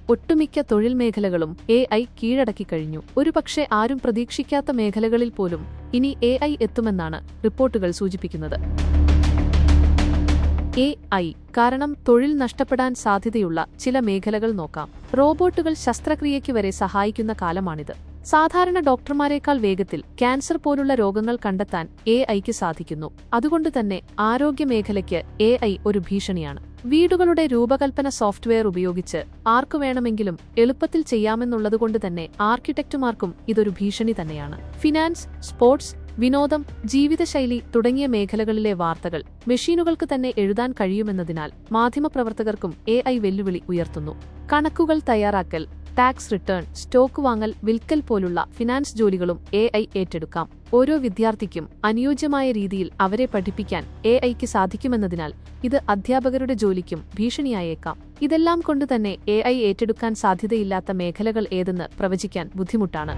ഒട്ടുമിക്ക തൊഴിൽ മേഖലകളും AI കീഴടക്കിക്കഴിഞ്ഞു. ഒരുപക്ഷെ ആരും പ്രതീക്ഷിക്കാത്ത മേഖലകളിൽ പോലും ഇനി AI എത്തുമെന്നാണ് റിപ്പോർട്ടുകൾ സൂചിപ്പിക്കുന്നത്. AI കാരണം തൊഴിൽ നഷ്ടപ്പെടാൻ സാധ്യതയുള്ള ചില മേഖലകൾ നോക്കാം. റോബോട്ടുകൾ ശസ്ത്രക്രിയയ്ക്ക് വരെ സഹായിക്കുന്ന കാലമാണിത്. സാധാരണ ഡോക്ടർമാരെക്കാൾ വേഗത്തിൽ ക്യാൻസർ പോലുള്ള രോഗങ്ങൾ കണ്ടെത്താൻ AIക്ക് സാധിക്കുന്നു. അതുകൊണ്ടുതന്നെ ആരോഗ്യ മേഖലയ്ക്ക് AI ഒരു ഭീഷണിയാണ്. വീടുകളുടെ രൂപകൽപ്പന സോഫ്റ്റ്വെയർ ഉപയോഗിച്ച് ആർക്കു വേണമെങ്കിലും എളുപ്പത്തിൽ ചെയ്യാമെന്നുള്ളതുകൊണ്ട് തന്നെ ആർക്കിടെക്റ്റുമാർക്കും ഇതൊരു ഭീഷണി തന്നെയാണ്. ഫിനാൻസ്, സ്പോർട്സ്, വിനോദം, ജീവിതശൈലി തുടങ്ങിയ മേഖലകളിലെ വാർത്തകൾ മെഷീനുകൾക്ക് തന്നെ എഴുതാൻ കഴിയുമെന്നതിനാൽ മാധ്യമപ്രവർത്തകർക്കും AI വെല്ലുവിളി ഉയർത്തുന്നു. കണക്കുകൾ തയ്യാറാക്കൽ, ടാക്സ് റിട്ടേൺ, സ്റ്റോക്ക് വാങ്ങൽ, വിൽക്കൽ പോലുള്ള ഫിനാൻസ് ജോലികളും AI ഏറ്റെടുക്കാം. ഓരോ വിദ്യാർത്ഥിക്കും അനുയോജ്യമായ രീതിയിൽ അവരെ പഠിപ്പിക്കാൻ AIക്ക് സാധിക്കുമെന്നതിനാൽ ഇത് അധ്യാപകരുടെ ജോലിക്കും ഭീഷണിയായേക്കാം. ഇതെല്ലാം കൊണ്ടുതന്നെ AI ഏറ്റെടുക്കാൻ സാധ്യതയില്ലാത്ത മേഖലകൾ ഏതെന്ന് പ്രവചിക്കാൻ ബുദ്ധിമുട്ടാണ്.